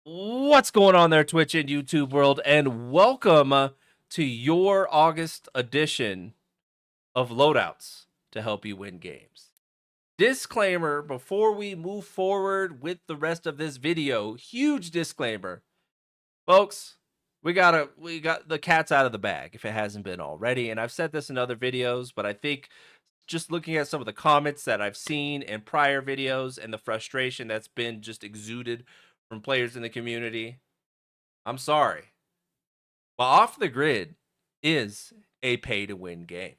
What's going on there, Twitch and YouTube world, and welcome to your August edition of Loadouts to help you win games. Disclaimer before we move forward with the rest of this video, huge disclaimer. Folks, we got the cat's out of the bag if it hasn't been already, and I've said this in other videos, but I think just looking at some of the comments that I've seen in prior videos and the frustration that's been just exuded from players in the community, I'm sorry. But Off the Grid is a pay to win game.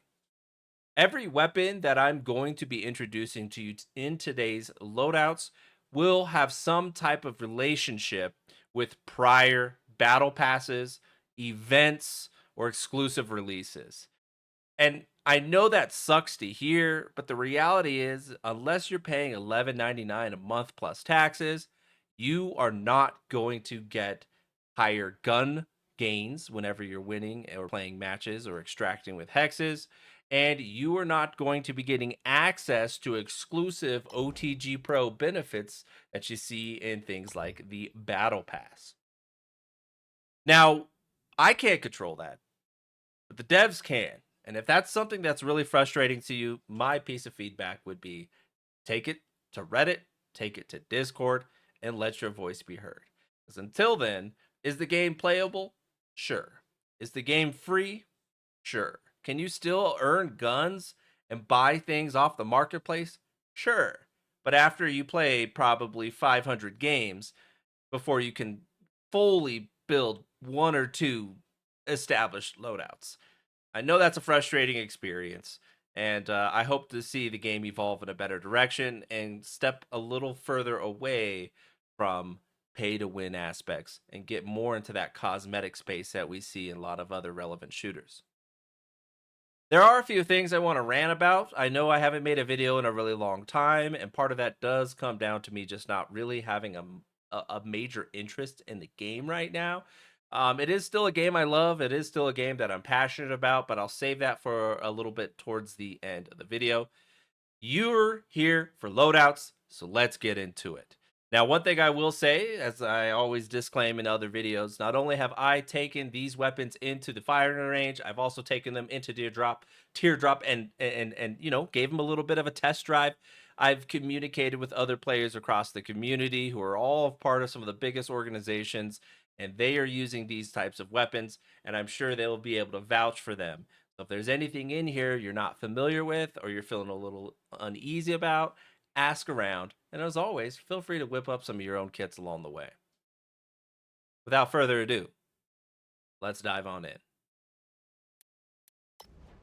Every weapon that I'm going to be introducing to you in today's loadouts will have some type of relationship with prior battle passes, events, or exclusive releases. And I know that sucks to hear, but the reality is, unless you're paying $11.99 a month plus taxes, you are not going to get higher gun gains whenever you're winning or playing matches or extracting with hexes. And you are not going to be getting access to exclusive OTG Pro benefits that you see in things like the Battle Pass. Now, I can't control that, but the devs can. And if that's something that's really frustrating to you, my piece of feedback would be take it to Reddit, take it to Discord, and let your voice be heard. Because until then, is the game playable? Sure. Is the game free? Sure. Can you still earn guns and buy things off the marketplace? Sure. But after you play probably 500 games before you can fully build one or two established loadouts. I know that's a frustrating experience, and I hope to see the game evolve in a better direction and step a little further away from pay to win aspects and get more into that cosmetic space that we see in a lot of other relevant shooters. There are a few things I want to rant about. I know I haven't made a video in a really long time, and part of that does come down to me just not really having a major interest in the game right now. It is still a game I love. It is still a game that I'm passionate about, but I'll save that for a little bit towards the end of the video. You're here for loadouts, so let's get into it. Now, one thing I will say, as I always disclaim in other videos, not only have I taken thing weapons into the firing range, I've also taken them into teardrop, and gave them a little bit of a test drive. I've communicated with other players across the community who are all part of some of the biggest organizations, and they are using these types of weapons, and I'm sure they will be able to vouch for them. So if there's anything in here you're not familiar with or you're feeling a little uneasy about, ask around. And as always, feel free to whip up some of your own kits along the way. Without further ado, let's dive on in.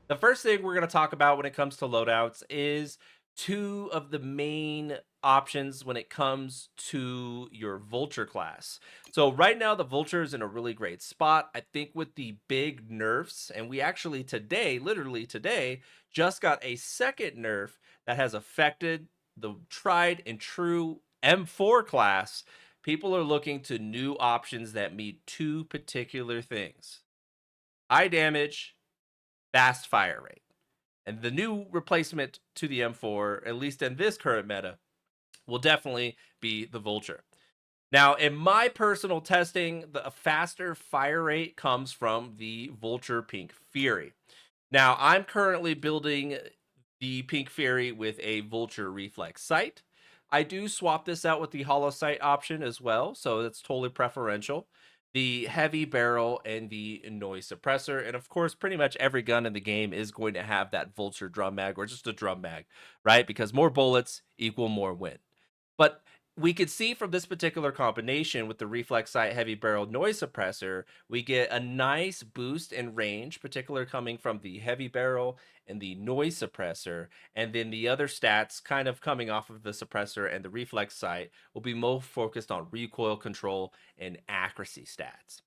The first thing we're going to talk about when it comes to loadouts is two of the main options when it comes to your vulture class. So right now the vulture is in a really great spot. I think with the big nerfs, and we actually today, literally today, just got a second nerf that has affected the tried and true M4 class. People are looking to new options that meet two particular things: high damage, fast fire rate. And the new replacement to the M4, at least in this current meta, will definitely be the Vulture. Now, in my personal testing, the faster fire rate comes from the Vulture Pink Fury. Now, I'm currently building the Pink Fury with a Vulture Reflex sight. I do swap this out with the Holosightz option as well, so it's totally preferential. The heavy barrel and the noise suppressor, and of course, pretty much every gun in the game is going to have that Vulture drum mag or just a drum mag, right? Because more bullets equal more win. But we could see from this particular combination with the reflex sight heavy barrel noise suppressor, we get a nice boost in range, particularly coming from the heavy barrel and the noise suppressor. And then the other stats kind of coming off of the suppressor and the reflex sight will be more focused on recoil control and accuracy stats.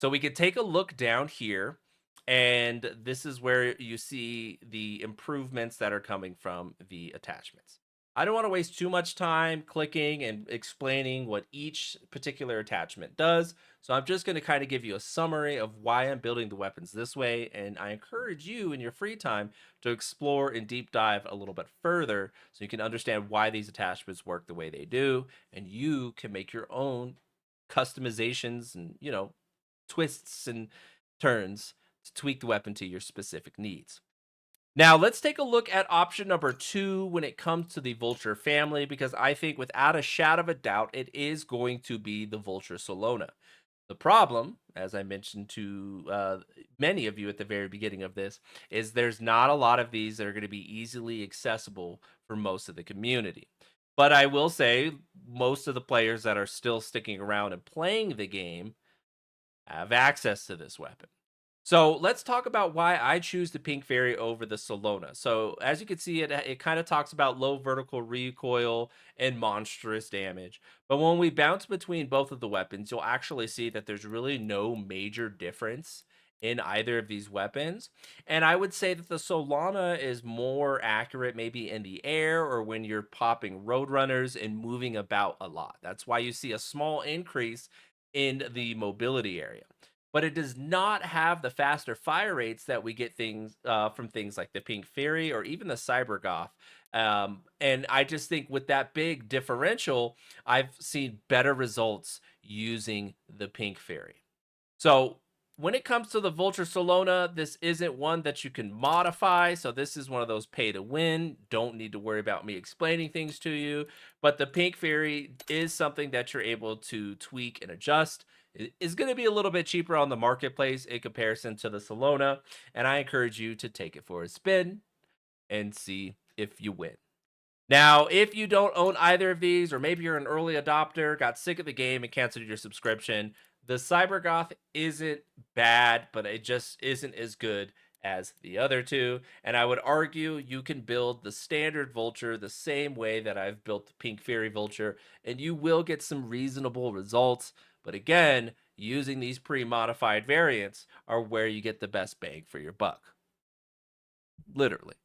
So we could take a look down here, and this is where you see the improvements that are coming from the attachments. I don't want to waste too much time clicking and explaining what each particular attachment does. So I'm just going to kind of give you a summary of why I'm building the weapons this way. And I encourage you in your free time to explore and deep dive a little bit further so you can understand why these attachments work the way they do. And you can make your own customizations and, twists and turns to tweak the weapon to your specific needs. Now, let's take a look at option number 2 when it comes to the Vulture family, because I think without a shadow of a doubt, it is going to be the Vulture Solona. The problem, as I mentioned to many of you at the very beginning of this, is there's not a lot of these that are going to be easily accessible for most of the community. But I will say, most of the players that are still sticking around and playing the game have access to this weapon. So let's talk about why I choose the Pink Fairy over the Solona. So as you can see, it kind of talks about low vertical recoil and monstrous damage. But when we bounce between both of the weapons, you'll actually see that there's really no major difference in either of these weapons. And I would say that the Solana is more accurate maybe in the air or when you're popping roadrunners and moving about a lot. That's why you see a small increase in the mobility area, but it does not have the faster fire rates that we get things from things like the Pink Fury or even the Cyber Goth. And I just think with that big differential, I've seen better results using the Pink Fury. So when it comes to the Vulture Solona, this isn't one that you can modify. So this is one of those pay to win. Don't need to worry about me explaining things to you. But the Pink Fairy is something that you're able to tweak and adjust. It is going to be a little bit cheaper on the marketplace in comparison to the Solona. And I encourage you to take it for a spin and see if you win. Now, if you don't own either of these, or maybe you're an early adopter, got sick of the game and canceled your subscription, the Cybergoth isn't bad, but it just isn't as good as the other two. And I would argue you can build the standard Vulture the same way that I've built the Pink Fairy Vulture, and you will get some reasonable results. But again, using these pre-modified variants are where you get the best bang for your buck. Literally.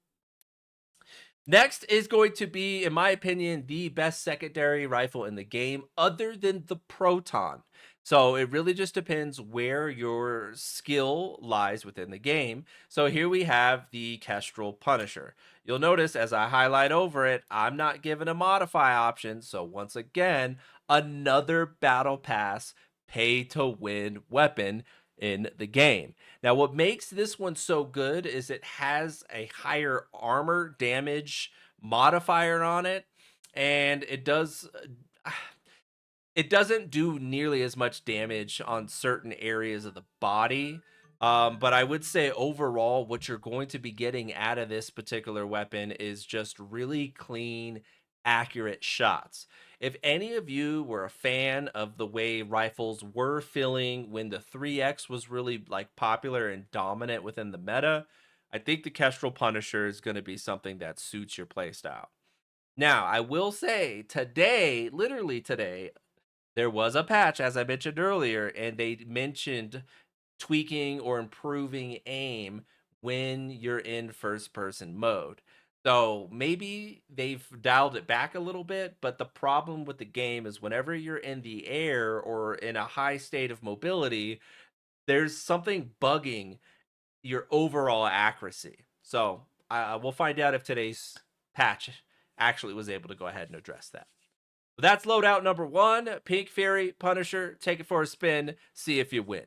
Next is going to be, in my opinion, the best secondary rifle in the game, other than the Proton. So it really just depends where your skill lies within the game. So here we have the Kestrel Punisher. You'll notice as I highlight over it, I'm not given a modify option. So once again, another Battle Pass pay to win weapon in the game. Now, what makes this one so good is it has a higher armor damage modifier on it, and it doesn't do nearly as much damage on certain areas of the body. But I would say overall, what you're going to be getting out of this particular weapon is just really clean, accurate shots. If any of you were a fan of the way rifles were feeling when the 3X was really like popular and dominant within the meta, I think the Kestrel Punisher is going to be something that suits your playstyle. Now, I will say today, literally today, there was a patch, as I mentioned earlier, and they mentioned tweaking or improving aim when you're in first person mode. So maybe they've dialed it back a little bit, but the problem with the game is whenever you're in the air or in a high state of mobility, there's something bugging your overall accuracy. So we'll find out if today's patch actually was able to go ahead and address that. But that's loadout number 1, Pink Fairy Punisher. Take it for a spin, see if you win.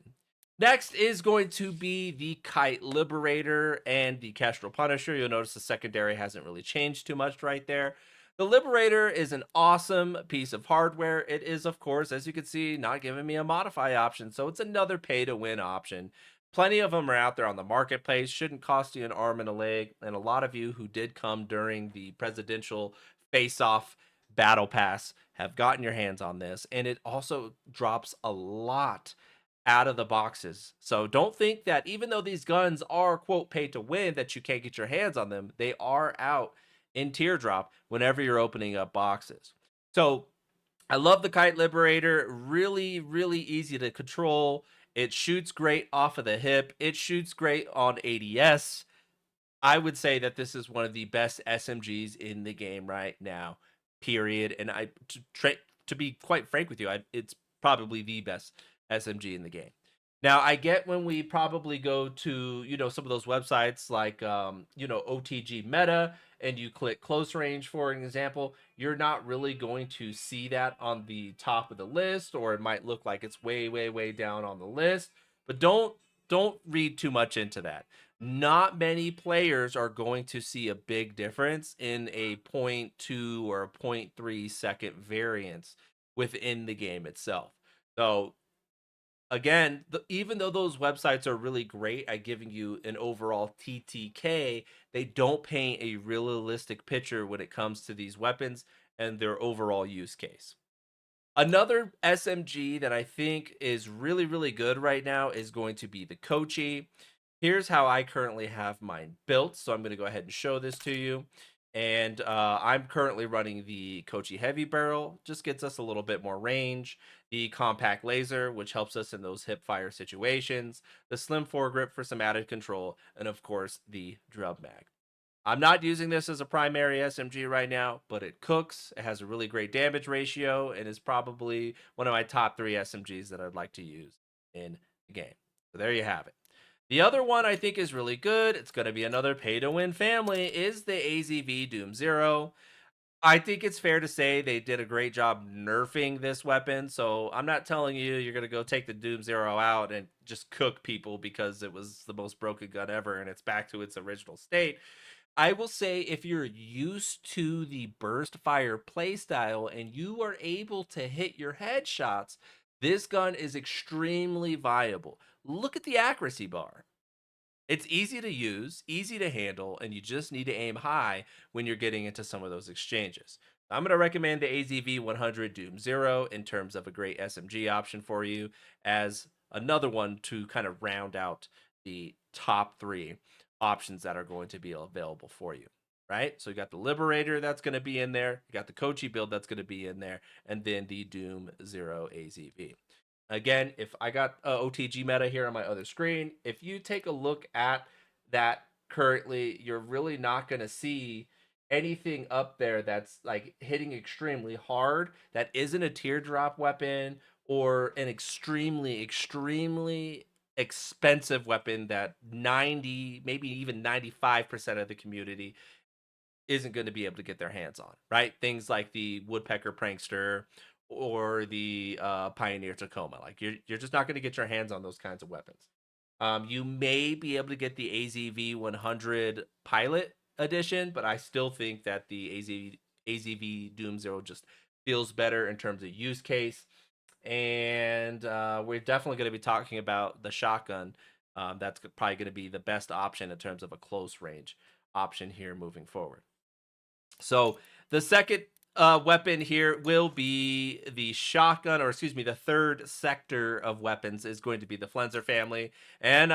Next is going to be the Kite Liberator and the Kestrel Punisher. You'll notice the secondary hasn't really changed too much right there. The Liberator is an awesome piece of hardware. It is, of course, as you can see, not giving me a modify option, so it's another pay-to-win option. Plenty of them are out there on the marketplace. Shouldn't cost you an arm and a leg. And a lot of you who did come during the presidential face-off battle pass have gotten your hands on this. And it also drops a lot out of the boxes. So don't think that even though these guns are, quote, pay to win, that you can't get your hands on them. They are out in Teardrop whenever you're opening up boxes. So I love the Kite Liberator. Really, really easy to control. It shoots great off of the hip. It shoots great on ADS. I would say that this is one of the best SMGs in the game right now, period. And to be quite frank with you, it's probably the best SMG in the game. Now, I get when we probably go to, some of those websites like, OTG Meta, and you click close range, for an example, you're not really going to see that on the top of the list, or it might look like it's way, way, way down on the list. But don't read too much into that. Not many players are going to see a big difference in a zero point 0.2 or a 0.3 second variance within the game itself. So again, even though those websites are really great at giving you an overall TTK, they don't paint a realistic picture when it comes to these weapons and their overall use case. Another SMG that I think is really, really good right now is going to be the Kochi. Here's how I currently have mine built. So I'm going to go ahead and show this to you. And I'm currently running the Kochi Heavy Barrel, just gets us a little bit more range. The Compact Laser, which helps us in those hip fire situations. The Slim Foregrip for some added control. And of course, the Drum Mag. I'm not using this as a primary SMG right now, but it cooks. It has a really great damage ratio and is probably one of my top 3 SMGs that I'd like to use in the game. So there you have it. The other one I think is really good, it's going to be another pay to win family, is the AZV Doom Zero. I think it's fair to say they did a great job nerfing this weapon. So I'm not telling you you're going to go take the Doom Zero out and just cook people because it was the most broken gun ever and it's back to its original state. I will say if you're used to the burst fire playstyle and you are able to hit your headshots, this gun is extremely viable. Look at the accuracy bar. It's easy to use, easy to handle, and you just need to aim high when you're getting into some of those exchanges. I'm going to recommend the AZV 100 Doom Zero in terms of a great SMG option for you as another one to kind of round out the top 3 options that are going to be available for you. Right? So you got the Liberator that's going to be in there, you got the Kochi build that's going to be in there, and then the Doom Zero AZV. Again, if I got OTG meta here on my other screen, if you take a look at that currently, you're really not going to see anything up there that's like hitting extremely hard that isn't a teardrop weapon or an extremely, extremely expensive weapon that 90, maybe even 95% of the community isn't going to be able to get their hands on, right? Things like the Woodpecker Prankster or the Pioneer Tacoma. Like you're just not going to get your hands on those kinds of weapons. You may be able to get the AZV 100 Pilot Edition, but I still think that the AZV Doom Zero just feels better in terms of use case. And we're definitely going to be talking about the shotgun. That's probably going to be the best option in terms of a close range option here moving forward. So the second weapon here will be the shotgun, or excuse me, the third sector of weapons is going to be the Flenser family. And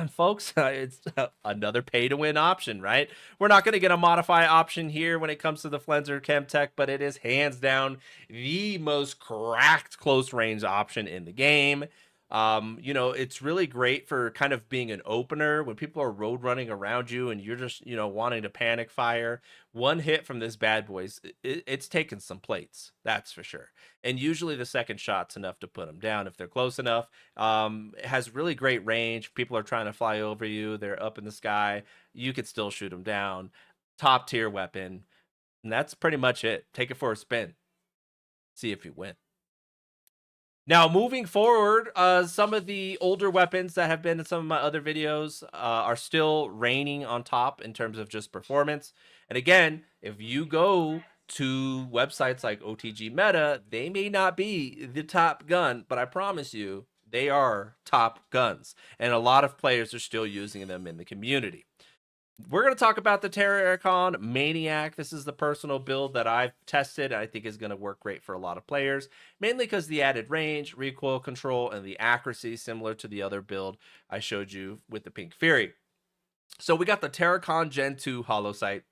folks, it's another pay to win option, right? We're not going to get a modify option here when it comes to the Flenser Chemtech, but it is hands down the most cracked close range option in the game. It's really great for kind of being an opener when people are road running around you and you're just, wanting to panic fire. One hit from this bad boys, it's taken some plates, that's for sure. And usually the second shot's enough to put them down if they're close enough. It has really great range. People are trying to fly over you, they're up in the sky. You could still shoot them down. Top tier weapon. And that's pretty much it. Take it for a spin. See if you win. Now, moving forward, some of the older weapons that have been in some of my other videos are still reigning on top in terms of just performance. And again, if you go to websites like OTG Meta, they may not be the top gun, but I promise you, they are top guns. And a lot of players are still using them in the community. We're going to talk about the Terracon Maniac. This is the personal build that I've tested. I think is going to work great for a lot of players, mainly because the added range, recoil control, and the accuracy similar to the other build I showed you with the Pink Fury. So we got the Terracon Gen 2 Holosightz,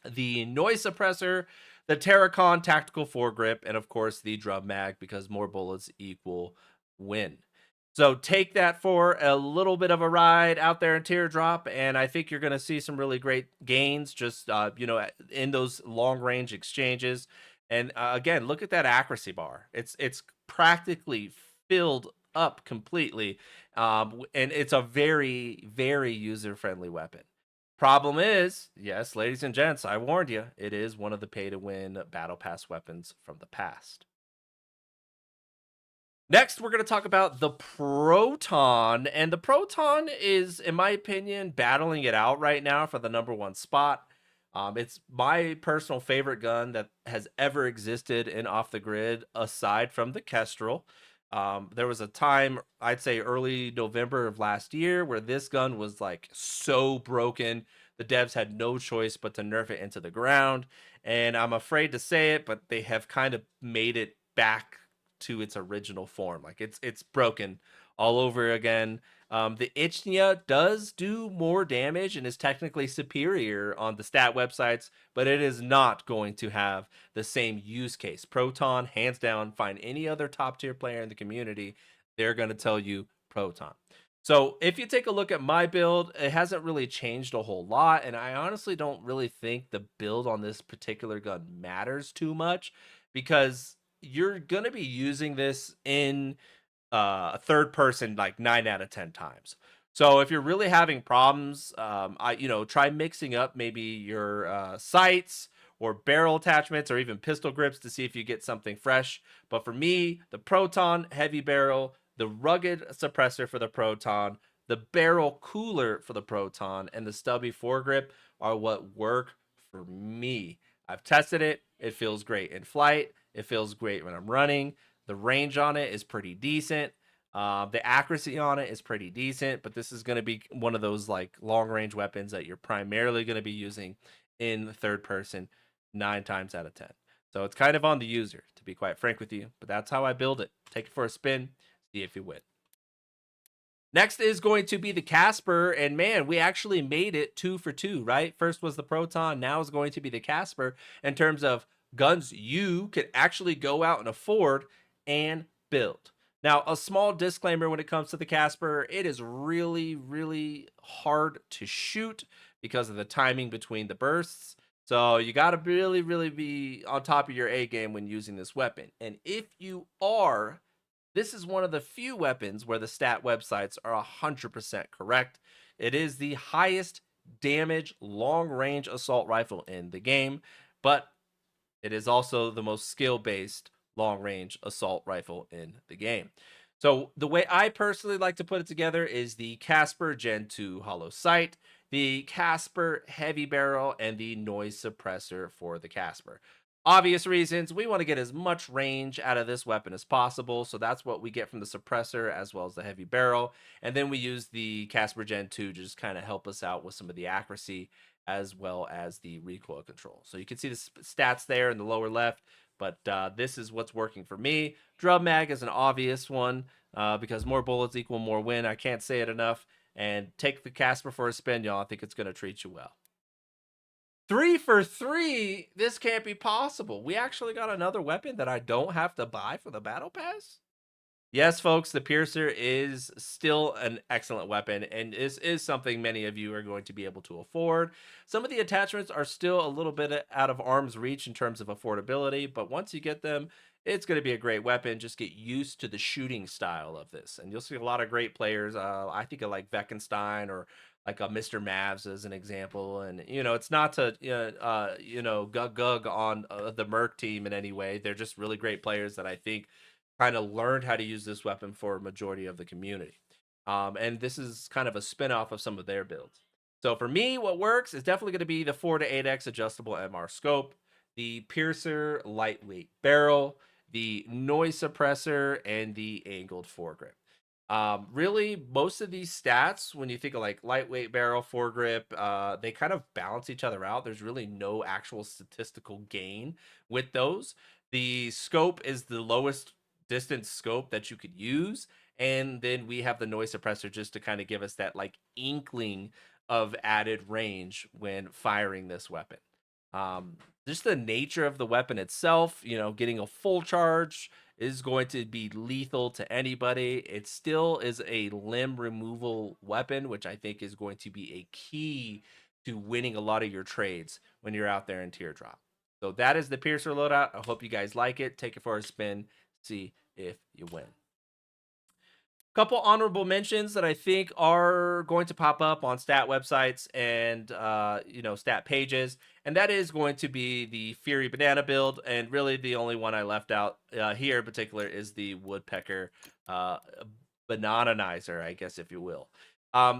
the noise suppressor, the Terracon tactical foregrip, and of course the drum mag, because more bullets equal win. So take that for a little bit of a ride out there in Teardrop, and I think you're going to see some really great gains just in those long range exchanges. And again, look at that accuracy bar. It's practically filled up completely, and it's a very, very user friendly weapon. Problem is, yes, ladies and gents, I warned you, it is one of the pay to win battle pass weapons from the past. Next, we're going to talk about the Proton. And the Proton is, in my opinion, battling it out right now for the #1 spot. It's my personal favorite gun that has ever existed in Off the Grid, aside from the Kestrel. There was a time, I'd say early November of last year, where this gun was like so broken. The devs had no choice but to nerf it into the ground. And I'm afraid to say it, but they have kind of made it back to its original form. Like it's broken all over again. The Ichnia does do more damage and is technically superior on the stat websites, but it is not going to have the same use case. Proton, hands down, find any other top tier player in the community, they're going to tell you Proton. So if you take a look at my build, it hasn't really changed a whole lot, and I honestly don't really think the build on this particular gun matters too much because you're going to be using this in a third person like 9 out of 10 times. So if you're really having problems, try mixing up maybe your sights or barrel attachments or even pistol grips to see if you get something fresh. But for me, the Proton heavy barrel, the rugged suppressor for the Proton, the barrel cooler for the Proton, and the stubby foregrip are what work for me. I've tested it. It feels great in flight. It feels great when I'm running. The range on it is pretty decent. The accuracy on it is pretty decent, but this is going to be one of those like long range weapons that you're primarily going to be using in the third person 9 times out of 10. So it's kind of on the user, to be quite frank with you, but that's how I build it. Take it for a spin, see if you win. Next is going to be the Casper, and man, we actually made it 2 for 2, right? First was the Proton, now is going to be the Casper in terms of guns you could actually go out and afford and build. Now, a small disclaimer when it comes to the Casper, it is really, really hard to shoot because of the timing between the bursts. So you got to really, really be on top of your A game when using this weapon. And if you are, this is one of the few weapons where the stat websites are 100% correct. It is the highest damage long range assault rifle in the game, but it is also the most skill based long range assault rifle in the game. So, the way I personally like to put it together is the Casper Gen 2 Holosightz, the Casper Heavy Barrel, and the noise suppressor for the Casper. Obvious reasons, we want to get as much range out of this weapon as possible. So that's what we get from the suppressor as well as the heavy barrel. And then we use the Casper Gen 2 to just kind of help us out with some of the accuracy as well as the recoil control. So you can see the stats there in the lower left, but this is what's working for me. Drum mag is an obvious one because more bullets equal more win. I can't say it enough. And take the Casper for a spin, y'all. I think it's going to treat you well. 3 for 3? This can't be possible. We actually got another weapon that I don't have to buy for the battle pass? Yes, folks, the Piercer is still an excellent weapon, and is something many of you are going to be able to afford. Some of the attachments are still a little bit out of arm's reach in terms of affordability, but once you get them, it's going to be a great weapon. Just get used to the shooting style of this, and you'll see a lot of great players. I think of like Veckenstein or like a Mr. Mavs as an example, and it's not to gug on the Merc team in any way. They're just really great players that I think kind of learned how to use this weapon for a majority of the community. And this is kind of a spin-off of some of their builds. So for me, what works is definitely going to be the 4 to 8x adjustable MR scope, the Piercer lightweight barrel, the noise suppressor, and the angled foregrip. Really, most of these stats, when you think of like lightweight barrel, foregrip, they kind of balance each other out. There's really no actual statistical gain with those. The scope is the lowest distance scope that you could use, and then we have the noise suppressor just to kind of give us that like inkling of added range when firing this weapon. um just the nature of the weapon itself, getting a full charge is going to be lethal to anybody. It still is a limb removal weapon, which I think is going to be a key to winning a lot of your trades when you're out there in teardrop. So that is the Piercer loadout. I hope you guys like it. Take it for a spin, see if you win. Couple honorable mentions that I think are going to pop up on stat websites and stat pages, and that is going to be the Fury Banana build, and really the only one I left out here in particular is the Woodpecker uh, Bananizer, I guess, if you will.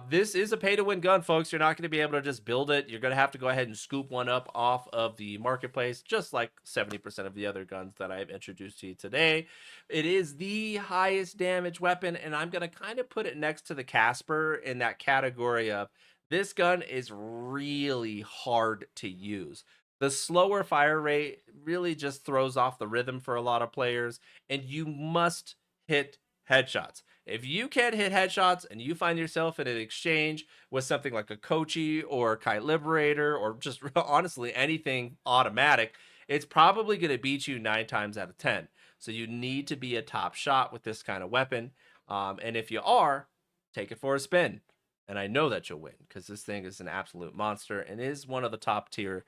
This is a pay-to-win gun, folks. You're not going to be able to just build it. You're going to have to go ahead and scoop one up off of the marketplace, just like 70% of the other guns that I've introduced to you today. It is the highest damage weapon, and I'm going to kind of put it next to the Casper in that category of this gun is really hard to use. The slower fire rate really just throws off the rhythm for a lot of players, and you must hit headshots. If you can't hit headshots and you find yourself in an exchange with something like a Kochi or a Kite Liberator or just honestly anything automatic, it's probably going to beat you 9 times out of 10. So you need to be a top shot with this kind of weapon. And if you are, take it for a spin. And I know that you'll win because this thing is an absolute monster and is one of the top tier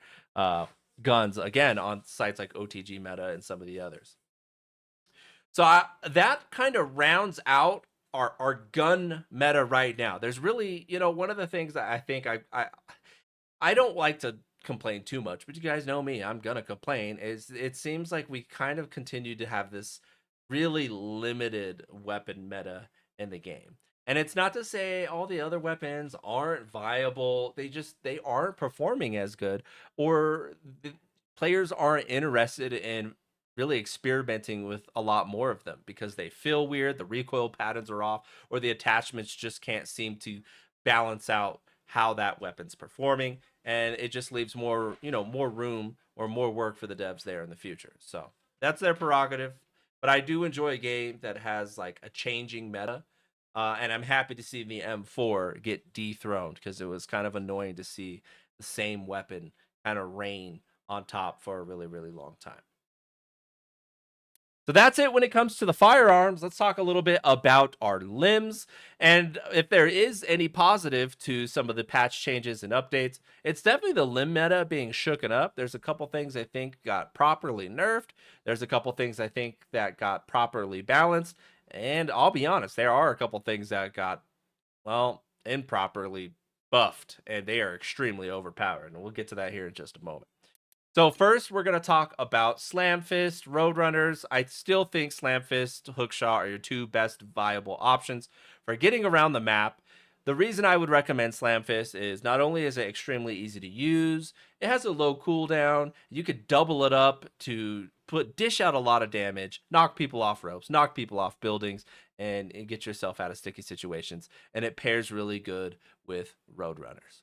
guns, again, on sites like OTG Meta and some of the others. So that kind of rounds out our gun meta right now. There's really, one of the things that I think I don't like to complain too much, but you guys know me, I'm gonna complain, is it seems like we kind of continue to have this really limited weapon meta in the game. And it's not to say all the other weapons aren't viable. They aren't performing as good, or the players aren't interested in really experimenting with a lot more of them because they feel weird, the recoil patterns are off, or the attachments just can't seem to balance out how that weapon's performing, and it just leaves more room or more work for the devs there in the future. So that's their prerogative, but I do enjoy a game that has like a changing meta, and I'm happy to see the M4 get dethroned because it was kind of annoying to see the same weapon kind of reign on top for a really, really long time. So that's it when it comes to the firearms. Let's talk a little bit about our limbs. And if there is any positive to some of the patch changes and updates, it's definitely the limb meta being shooken up. There's a couple things I think got properly nerfed. There's a couple things I think that got properly balanced. And I'll be honest, there are a couple things that got, well, improperly buffed, and they are extremely overpowered. And we'll get to that here in just a moment. So first, we're going to talk about Slam Fist, Roadrunners. I still think Slam Fist, Hookshot are your two best viable options for getting around the map. The reason I would recommend Slam Fist is not only is it extremely easy to use, it has a low cooldown. You could double it up to dish out a lot of damage, knock people off ropes, knock people off buildings, and get yourself out of sticky situations. And it pairs really good with Roadrunners.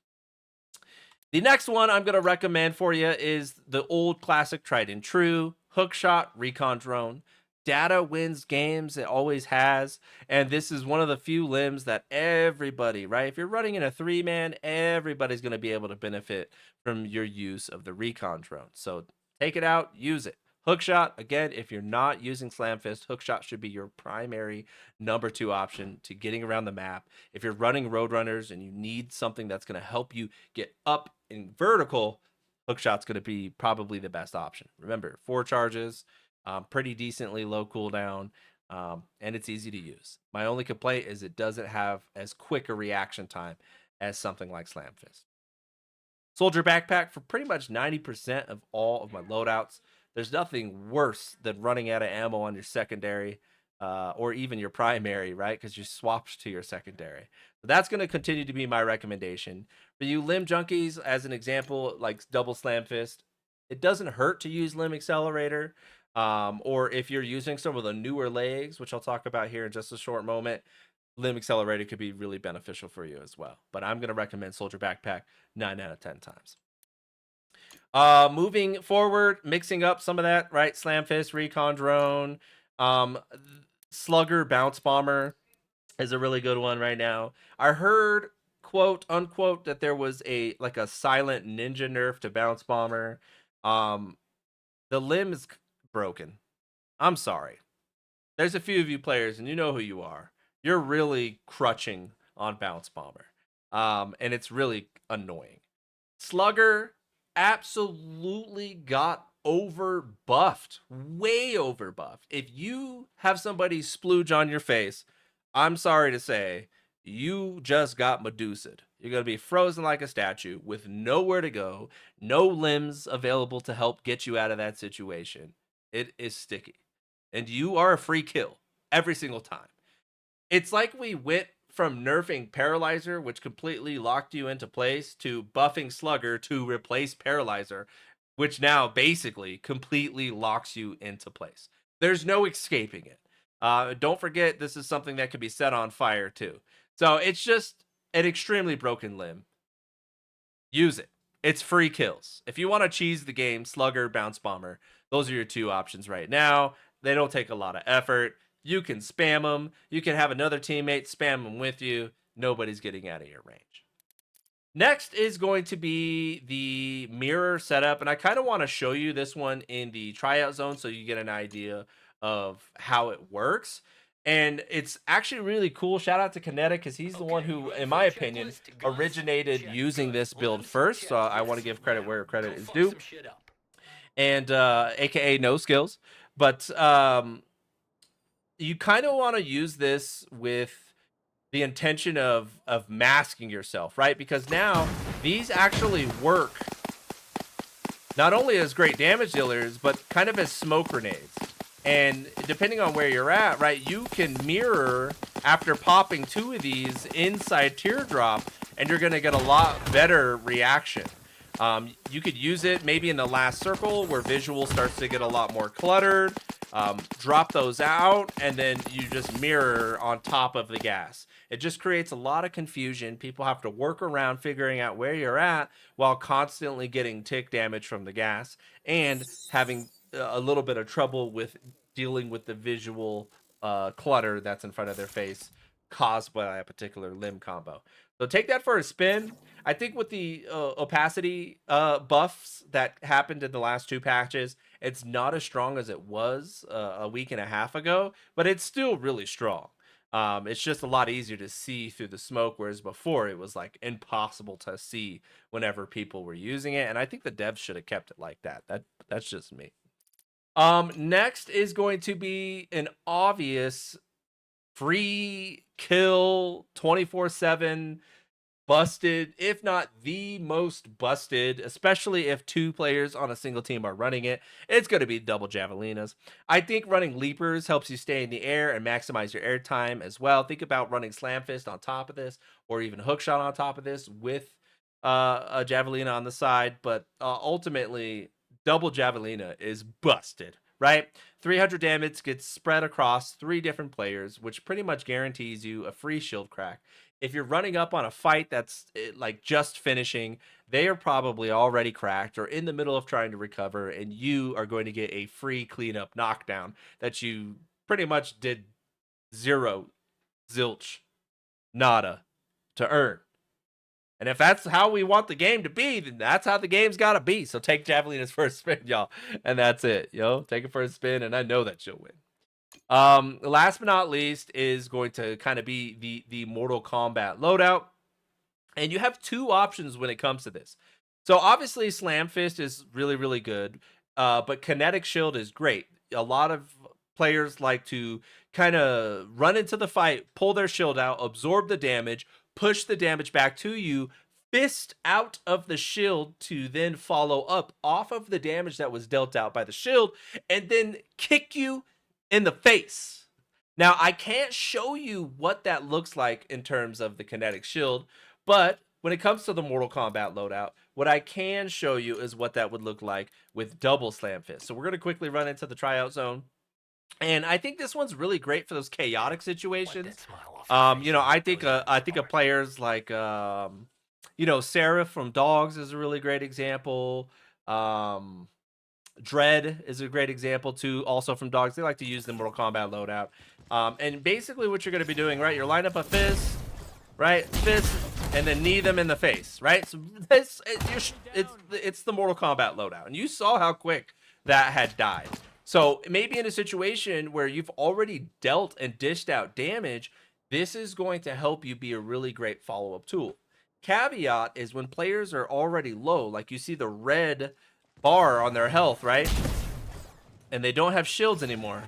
The next one I'm going to recommend for you is the old classic tried and true Hookshot Recon Drone. Data wins games, it always has, and this is one of the few limbs that everybody, right? If you're running in a 3-man, everybody's going to be able to benefit from your use of the Recon Drone. So take it out, use it. Hookshot, again, if you're not using Slam Fist, Hookshot should be your primary number 2 option to getting around the map. If you're running Roadrunners and you need something that's going to help you get up in vertical, Hookshot's going to be probably the best option. Remember, 4 charges, pretty decently low cooldown, and it's easy to use. My only complaint is it doesn't have as quick a reaction time as something like Slam Fist. Soldier Backpack for pretty much 90% of all of my loadouts. There's nothing worse than running out of ammo on your secondary or even your primary, right? Because you swapped to your secondary. So that's going to continue to be my recommendation. For you limb junkies, as an example, like double Slam Fist, it doesn't hurt to use Limb Accelerator. Or if you're using some of the newer legs, which I'll talk about here in just a short moment, Limb Accelerator could be really beneficial for you as well. But I'm going to recommend Soldier Backpack 9 out of 10 times. Moving forward, mixing up some of that, right? Slam Fist, Recon Drone, Slugger, Bounce Bomber is a really good one right now. I heard, quote unquote, that there was a silent ninja nerf to Bounce Bomber. The limb is broken. I'm sorry. There's a few of you players, and you know who you are. You're really crutching on Bounce Bomber. And it's really annoying. Slugger absolutely got over buffed, way over buffed. If you have somebody splooge on your face, I'm sorry to say, you just got Medusa'd. You're going to be frozen like a statue with nowhere to go, no limbs available to help get you out of that situation. It is sticky. And you are a free kill every single time. It's like we went from nerfing Paralyzer, which completely locked you into place, to buffing Slugger to replace Paralyzer, which now basically completely locks you into place. There's no escaping it. Don't forget, this is something that can be set on fire too. So it's just an extremely broken limb. Use it. It's free kills. If you want to cheese the game, Slugger, Bounce Bomber, those are your two options right now. They don't take a lot of effort. You can spam them. You can have another teammate spam them with you. Nobody's getting out of your range. Next is going to be the mirror setup. And I kind of want to show you this one in the tryout zone so you get an idea of how it works. And it's actually really cool. Shout out to Kinetic because he's the one who, in my opinion, originated using this build first. So I want to give credit where credit is due. And AKA no skills. But you kind of want to use this with the intention of masking yourself, right? Because now these actually work not only as great damage dealers, but kind of as smoke grenades. And depending on where you're at, right, you can mirror after popping 2 of these inside Teardrop, and you're going to get a lot better reaction. You could use it maybe in the last circle where visual starts to get a lot more cluttered. Drop those out, and then you just mirror on top of the gas. It just creates a lot of confusion. People have to work around figuring out where you're at while constantly getting tick damage from the gas and having a little bit of trouble with dealing with the visual clutter that's in front of their face caused by a particular limb combo. So take that for a spin. I think with the opacity buffs that happened in the last 2 patches, it's not as strong as it was a week and a half ago, but it's still really strong. It's just a lot easier to see through the smoke, whereas before it was like impossible to see whenever people were using it. And I think the devs should have kept it like that. That's just me. Next is going to be an obvious free kill 24/7 busted, if not the most busted, especially if 2 players on a single team are running it. It's going to be double javelinas. I think running leapers helps you stay in the air and maximize your air time as well. Think about running slam fist on top of this, or even hookshot on top of this with a javelina on the side. But ultimately, double javelina is busted, right? 300 damage gets spread across 3 different players, which pretty much guarantees you a free shield crack. If you're running up on a fight that's like just finishing, they are probably already cracked or in the middle of trying to recover, and you are going to get a free cleanup knockdown that you pretty much did 0, zilch, nada to earn. And if that's how we want the game to be, then that's how the game's got to be. So take Javelinas for a spin, y'all. And that's it, take it for a spin, and I know that you'll win. Last but not least is going to kind of be the Mortal Kombat loadout. And you have 2 options when it comes to this. So obviously Slam Fist is really, really good. But Kinetic Shield is great. A lot of players like to kind of run into the fight, pull their shield out, absorb the damage, push the damage back to you, fist out of the shield to then follow up off of the damage that was dealt out by the shield, and then kick you in the face. Now, I can't show you what that looks like in terms of the kinetic shield, but when it comes to the Mortal Kombat loadout, what I can show you is what that would look like with double slam fist. So we're going to quickly run into the tryout zone. And I think this one's really great for those chaotic situations. I think of players like Seraph from Dogs is a really great example. Dread is a great example too, also from Dogs. They like to use the Mortal Kombat loadout. And basically what you're going to be doing, right? You're line up a fist, right? Fist, and then knee them in the face, right? So it's the Mortal Kombat loadout. And you saw how quick that had died. So maybe in a situation where you've already dealt and dished out damage, this is going to help you be a really great follow-up tool. Caveat is when players are already low, like you see the red bar on their health, right? And they don't have shields anymore.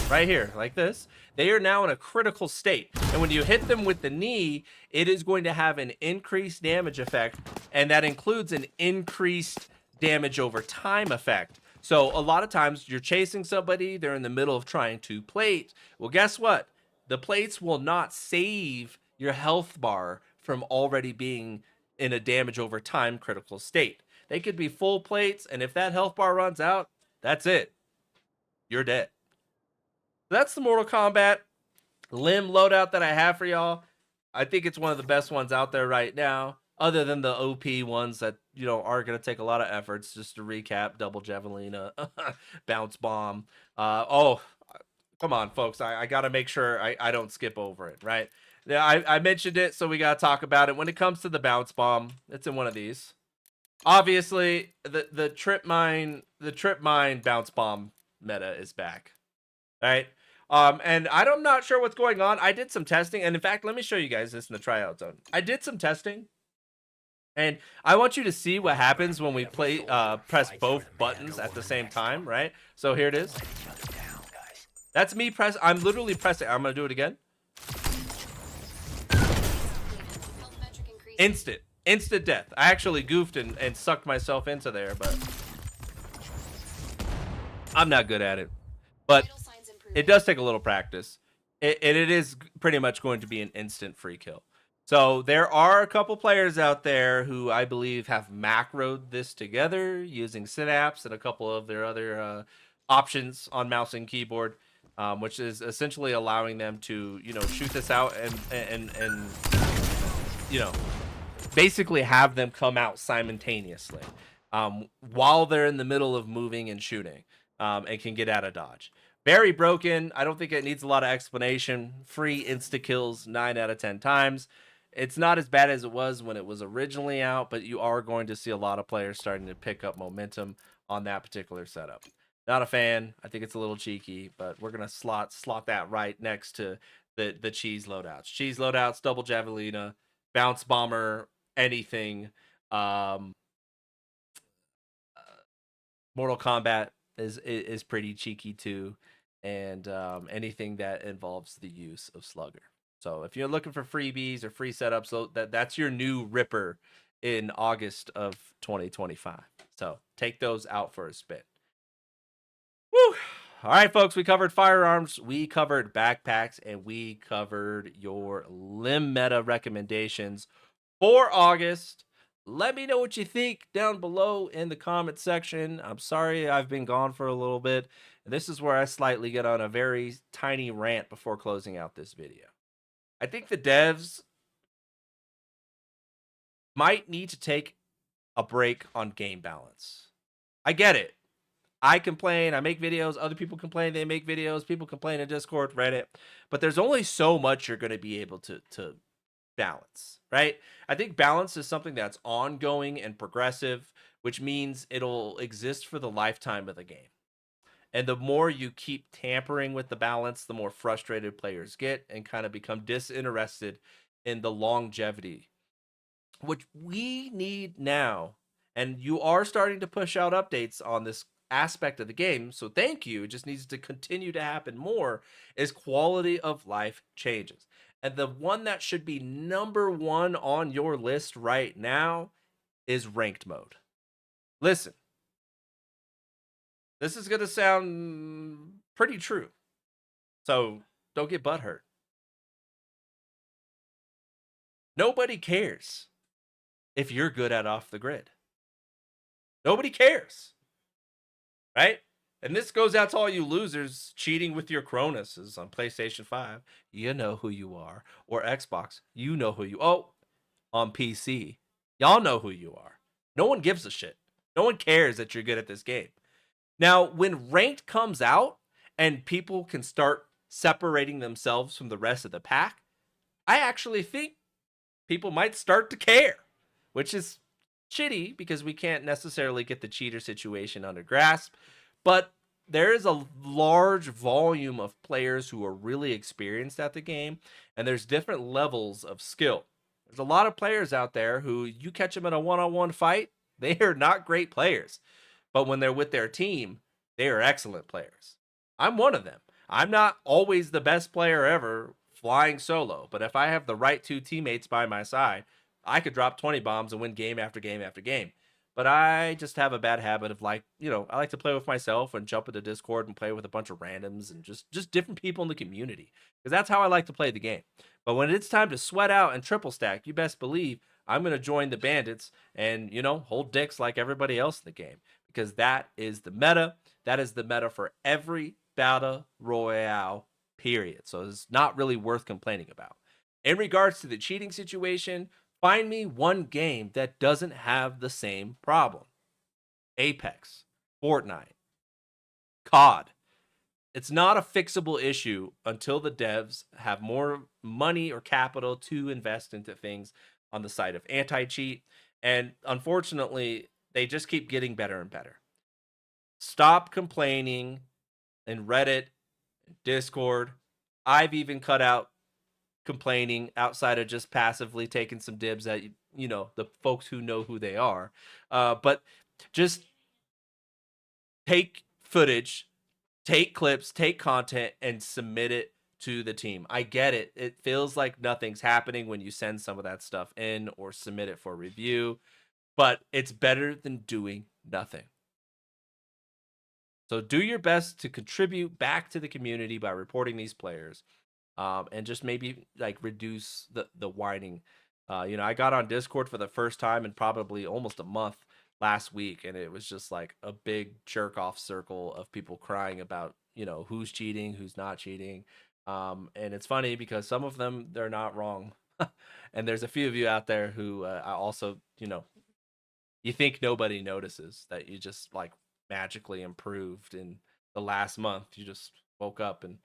right here, like this, they are now in a critical state. And when you hit them with the knee, it is going to have an increased damage effect, and that includes an increased damage over time effect. So a lot of times you're chasing somebody, they're in the middle of trying to plate. Well, guess what? The plates will not save your health bar from already being in a damage over time critical state. They could be full plates, and if that health bar runs out, that's it. You're dead. That's the Mortal Kombat limb loadout that I have for y'all. I think it's one of the best ones out there right now, other than the OP ones that, you know, are going to take a lot of efforts. Just to recap: double javelina, bounce bomb. Oh, come on, folks. I got to make sure I don't skip over it, right? Yeah, I mentioned it, so we got to talk about it. When it comes to the bounce bomb, it's in one of these. Obviously, the trip mine bounce bomb meta is back, right? And I'm not sure what's going on. I did some testing, and in fact, let me show you guys this in the tryout zone. I did some testing, and I want you to see what happens when we press both buttons at the same time, right? So here it is. That's me I'm literally pressing. I'm gonna do it again. Instant death. I actually goofed and sucked myself into there, but I'm not good at it. But it does take a little practice. It is pretty much going to be an instant free kill. So there are a couple players out there who I believe have macroed this together using Synapse and a couple of their other options on mouse and keyboard, which is essentially allowing them to, you know, shoot this out and you know, basically have them come out simultaneously while they're in the middle of moving and shooting, and can get out of dodge. Very broken. I don't think it needs a lot of explanation. Free insta kills 9 out of 10 times. It's not as bad as it was when it was originally out, but you are going to see a lot of players starting to pick up momentum on that particular setup. Not a fan. I think it's a little cheeky, but we're gonna slot that right next to the cheese loadouts. Cheese loadouts, double javelina, bounce bomber, anything. Mortal Kombat is pretty cheeky too, and anything that involves the use of Slugger. So if you're looking for freebies or free setups, so that's your new Ripper in August of 2025. So take those out for a spin. Woo! All right, folks, we covered firearms, we covered backpacks, and we covered your limb meta recommendations for August. Let me know what you think down below in the comment section. I'm sorry I've been gone for a little bit. This is where I slightly get on a very tiny rant before closing out this video. I think the devs might need to take a break on game balance. I get it. I complain, I make videos, other people complain, they make videos, people complain in Discord, Reddit, but there's only so much you're going to be able to balance, right? I think balance is something that's ongoing and progressive, which means it'll exist for the lifetime of the game. And the more you keep tampering with the balance, the more frustrated players get and kind of become disinterested in the longevity, which we need now. And you are starting to push out updates on this aspect of the game, so thank you. It just needs to continue to happen more as quality of life changes. And the one that should be number one on your list right now is ranked mode. Listen, this is going to sound pretty true, so don't get butthurt. Nobody cares if you're good at off the grid. Nobody cares, right? And this goes out to all you losers cheating with your Cronuses on PlayStation 5. You know who you are. Or Xbox. You know who you are. Oh, on PC. Y'all know who you are. No one gives a shit. No one cares that you're good at this game. Now, when ranked comes out and people can start separating themselves from the rest of the pack, I actually think people might start to care, which is shitty because we can't necessarily get the cheater situation under grasp. But there is a large volume of players who are really experienced at the game, and there's different levels of skill. There's a lot of players out there who you catch them in a one-on-one fight, they are not great players. But when they're with their team, they are excellent players. I'm one of them. I'm not always the best player ever flying solo, but if I have the right two teammates by my side, I could drop 20 bombs and win game after game after game. But I just have a bad habit of, like, I like to play with myself and jump into Discord and play with a bunch of randoms and just different people in the community, because that's how I like to play the game. But when it's time to sweat out and triple stack, you best believe I'm going to join the bandits and, hold dicks like everybody else in the game, because that is the meta. That is the meta for every battle royale, period. So it's not really worth complaining about. In regards to the cheating situation, find me one game that doesn't have the same problem. Apex, Fortnite, COD. It's not a fixable issue until the devs have more money or capital to invest into things on the side of anti-cheat. And unfortunately, they just keep getting better and better. Stop complaining in Reddit, Discord. I've even cut out complaining outside of just passively taking some dibs at the folks who know who they are. But just take footage, take clips, take content, and submit it to the team. I get it. It feels like nothing's happening when you send some of that stuff in or submit it for review, but it's better than doing nothing. So do your best to contribute back to the community by reporting these players, and just maybe like reduce the whining. I got on Discord for the first time in probably almost a month last week, and it was just like a big jerk off circle of people crying about who's cheating, who's not cheating. And it's funny because some of them, they're not wrong, and there's a few of you out there who I also you think nobody notices that you just like magically improved in the last month. You just woke up and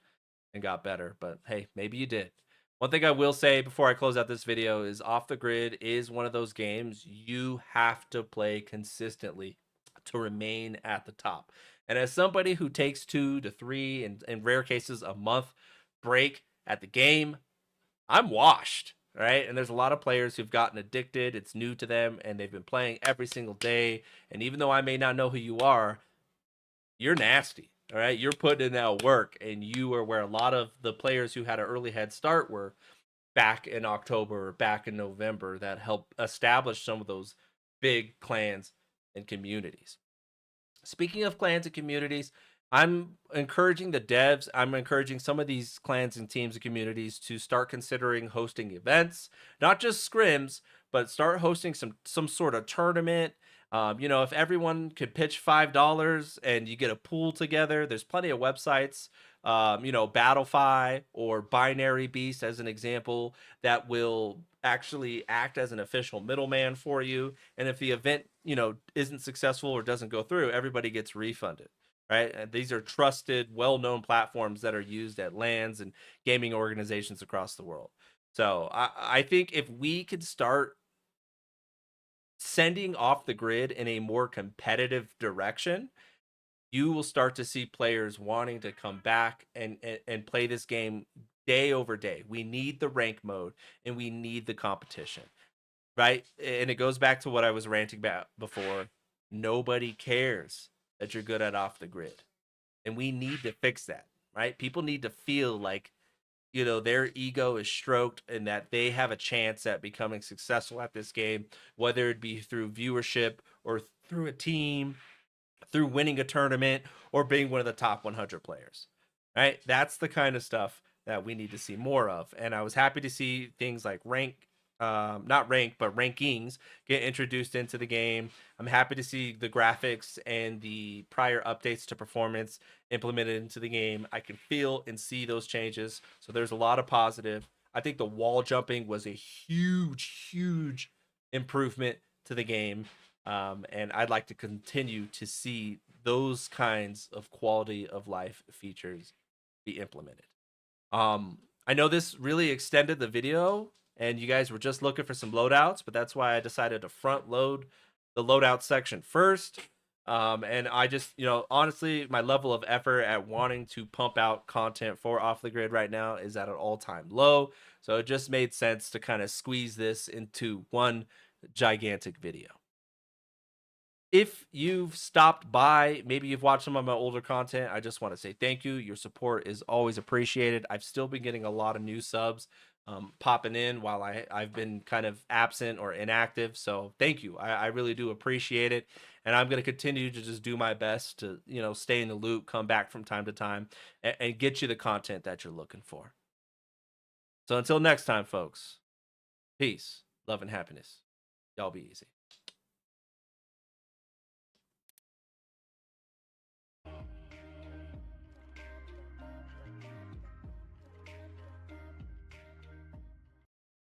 got better. But hey, maybe you did. One thing I will say before I close out this video is Off the Grid is one of those games you have to play consistently to remain at the top. And as somebody who takes 2 to 3 and in rare cases a month break at the game, I'm washed, right? And there's a lot of players who've gotten addicted. It's new to them and they've been playing every single day. And even though I may not know who you are, you're nasty. All right. You're putting in that work, and you are where a lot of the players who had an early head start were back in October or back in November, that helped establish some of those big clans and communities. Speaking of clans and communities, I'm encouraging the devs, I'm encouraging some of these clans and teams and communities to start considering hosting events, not just scrims, but start hosting some sort of tournament. If everyone could pitch $5 and you get a pool together, there's plenty of websites, Battlefy or Binary Beast as an example, that will actually act as an official middleman for you. And if the event, isn't successful or doesn't go through, everybody gets refunded. Right. And these are trusted, well-known platforms that are used at LANs and gaming organizations across the world. So I think if we could start sending Off the Grid in a more competitive direction, you will start to see players wanting to come back and play this game day over day. We need the rank mode and we need the competition, right? And it goes back to what I was ranting about before. Nobody cares that you're good at Off the Grid. And we need to fix that, right? People need to feel like, their ego is stroked and that they have a chance at becoming successful at this game, whether it be through viewership or through a team, through winning a tournament, or being one of the top 100 players. Right? That's the kind of stuff that we need to see more of. And I was happy to see things like not rank, but rankings get introduced into the game. I'm happy to see the graphics and the prior updates to performance implemented into the game. I can feel and see those changes. So there's a lot of positive. I think the wall jumping was a huge, huge improvement to the game. And I'd like to continue to see those kinds of quality of life features be implemented. I know this really extended the video and you guys were just looking for some loadouts, but that's why I decided to front load the loadout section first. And I just, honestly, my level of effort at wanting to pump out content for Off the Grid right now is at an all-time low. So it just made sense to kind of squeeze this into one gigantic video. If you've stopped by, maybe you've watched some of my older content, I just want to say thank you. Your support is always appreciated. I've still been getting a lot of new subs popping in while I've been kind of absent or inactive. So thank you. I really do appreciate it. And I'm going to continue to just do my best to, stay in the loop, come back from time to time, and get you the content that you're looking for. So until next time, folks, peace, love, and happiness. Y'all be easy.